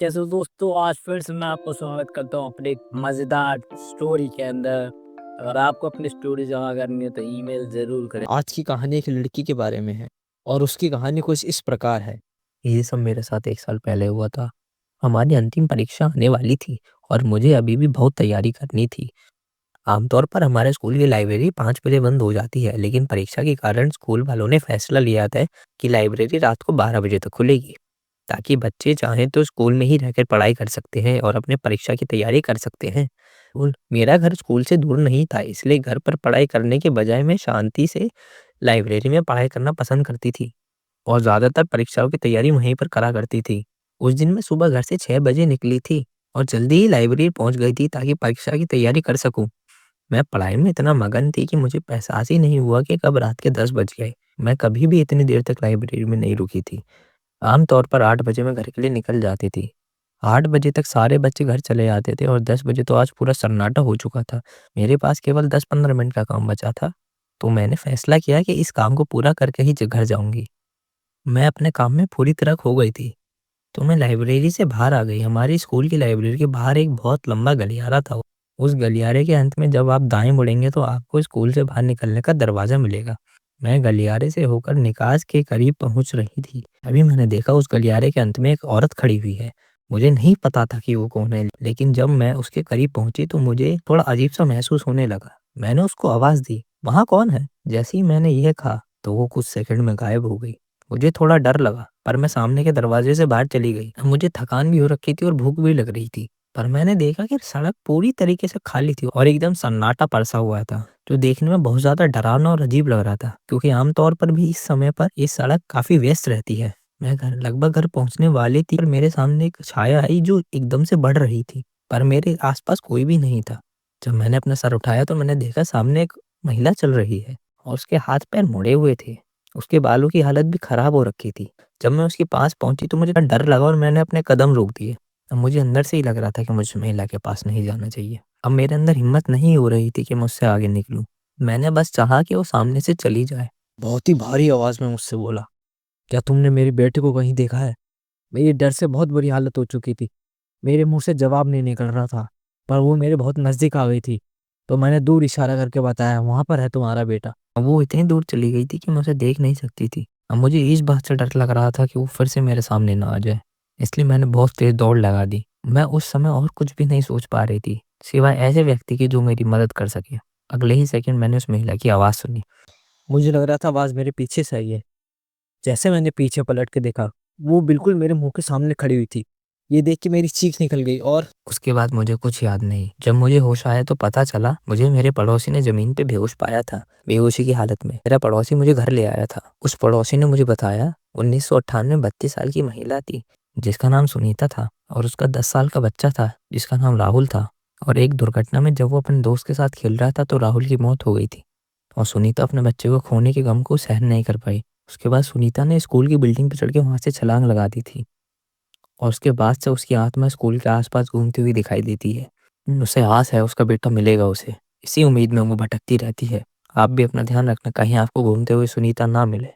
कैसे हो दोस्तों? आज फिर से मैं आपको स्वागत करता हूँ अपने एक मज़ेदार स्टोरी के अंदर। अगर आपको अपनी स्टोरी जमा करनी है तो ईमेल ज़रूर करें। आज की कहानी एक लड़की के बारे में है और उसकी कहानी कुछ इस प्रकार है। ये सब मेरे साथ 1 साल पहले हुआ था। हमारी अंतिम परीक्षा आने वाली थी और मुझे अभी भी बहुत तैयारी करनी थी। आमतौर पर हमारे स्कूल की लाइब्रेरी 5 बजे बंद हो जाती है, लेकिन परीक्षा के कारण स्कूल वालों ने फैसला लिया था कि लाइब्रेरी रात को 12 बजे तक खुलेगी, ताकि बच्चे चाहें तो स्कूल में ही रहकर पढ़ाई कर सकते हैं और अपने परीक्षा की तैयारी कर सकते हैं। मेरा घर स्कूल से दूर नहीं था, इसलिए घर पर पढ़ाई करने के बजाय मैं शांति से लाइब्रेरी में पढ़ाई करना पसंद करती थी और ज़्यादातर परीक्षाओं की तैयारी वहीं पर करा करती थी। उस दिन मैं सुबह घर से 6 बजे निकली थी और जल्दी ही लाइब्रेरी पहुंच गई थी ताकि परीक्षा की तैयारी कर सकूं। मैं पढ़ाई में इतना मगन थी कि मुझे एहसास ही नहीं हुआ कि कब रात के 10 बज गए। मैं कभी भी इतनी देर तक लाइब्रेरी में नहीं रुकी थी। आम तौर पर 8 बजे मैं घर के लिए निकल जाती थी। 8 बजे तक सारे बच्चे घर चले जाते थे और 10 बजे तो आज पूरा सन्नाटा हो चुका था। मेरे पास केवल 10-15 मिनट का काम बचा था, तो मैंने फैसला किया कि इस काम को पूरा करके ही घर जाऊँगी। मैं अपने काम में पूरी तरह खो गई थी, तो मैं लाइब्रेरी से बाहर आ गई। हमारी स्कूल की लाइब्रेरी के बाहर एक बहुत लंबा गलियारा था। उस गलियारे के अंत में जब आप दाएँ मुड़ेंगे तो आपको स्कूल से बाहर निकलने का दरवाज़ा मिलेगा। मैं गलियारे से होकर निकास के करीब पहुँच रही थी। तभी मैंने देखा उस गलियारे के अंत में एक औरत खड़ी हुई है। मुझे नहीं पता था कि वो कौन है, लेकिन जब मैं उसके करीब पहुँची तो मुझे थोड़ा अजीब-सा महसूस होने लगा। मैंने उसको आवाज़ दी, "वहाँ कौन है?" जैसे ही मैंने ये कहा, तो वो कुछ सेकंड में गायब हो गई। मुझे थोड़ा डर लगा, पर मैं सामने के दरवाजे से बाहर चली गई। मुझे थकान भी हो रखी थी और भूख भी लग रही थी, पर मैंने देखा कि सड़क पूरी तरीके से खाली थी और एकदम सन्नाटा पड़सा हुआ था, जो देखने में बहुत ज़्यादा डरावना और अजीब लग रहा था, क्योंकि आमतौर पर भी इस समय पर ये सड़क काफ़ी व्यस्त रहती है। मैं लगभग घर पहुँचने वाली थी और मेरे सामने एक छाया आई जो एकदम से बढ़ रही थी, पर मेरे आसपास कोई भी नहीं था। जब मैंने अपना सर उठाया तो मैंने देखा सामने एक महिला चल रही है और उसके हाथ-पैर मुड़े हुए थे। उसके बालों की हालत भी खराब हो रखी थी। जब मैं उसके पास पहुँची तो मुझे डर लगा और मैंने अपने कदम रोक दिए। अब मुझे अंदर से ही लग रहा था कि मुझे महिला के पास नहीं जाना चाहिए। अब मेरे अंदर हिम्मत नहीं हो रही थी कि मैं उससे आगे निकलूँ। मैंने बस चाहा कि वो सामने से चली जाए। बहुत ही भारी आवाज़ में मुझसे बोला, "क्या तुमने मेरे बेटे को कहीं देखा है?" मेरी डर से बहुत बुरी हालत हो चुकी थी। मेरे मुँह से जवाब नहीं निकल रहा था, पर वो मेरे बहुत नज़दीक आ गई थी। तो मैंने दूर इशारा करके बताया, "वहाँ पर है तुम्हारा बेटा।" अब वो इतनी दूर चली गई थी कि मैं उसे देख नहीं सकती थी। अब मुझे इस बात से डर लग रहा था कि वो फिर से मेरे सामने ना आ जाए, इसलिए मैंने बहुत तेज़ दौड़ लगा दी। मैं उस समय और कुछ भी नहीं सोच पा रही थी, सिवाय ऐसे व्यक्ति की जो मेरी मदद कर सके। अगले ही सेकंड मैंने उस महिला की आवाज़ सुनी। मुझे लग रहा था आवाज़ मेरे पीछे से आई है। जैसे मैंने पीछे पलट के देखा, वो बिल्कुल मेरे मुँह के सामने खड़ी हुई थी। ये देख के मेरी चीख निकल गई और उसके बाद मुझे कुछ याद नहीं। जब मुझे होश आया तो पता चला मुझे मेरे पड़ोसी ने ज़मीन पे बेहोश पाया था। बेहोशी की हालत में मेरा पड़ोसी मुझे घर ले आया था। उस पड़ोसी ने मुझे बताया 1998 में 32 साल की महिला थी, जिसका नाम सुनीता था और उसका 10 साल का बच्चा था, जिसका नाम राहुल था। और एक दुर्घटना में जब वो अपने दोस्त के साथ खेल रहा था तो राहुल की मौत हो गई थी और सुनीता अपने बच्चे को खोने के गम को सहन नहीं कर पाई। उसके बाद सुनीता ने स्कूल की बिल्डिंग पर चढ़ के वहाँ से छलांग लगा दी थी और उसके बाद से उसकी आत्मा स्कूल के आसपास घूमती हुई दिखाई देती है। उसे आस है उसका बेटा मिलेगा उसे। इसी उम्मीद में वो भटकती रहती है। आप भी अपना ध्यान रखना, कहीं आपको घूमते हुए सुनीता ना मिले।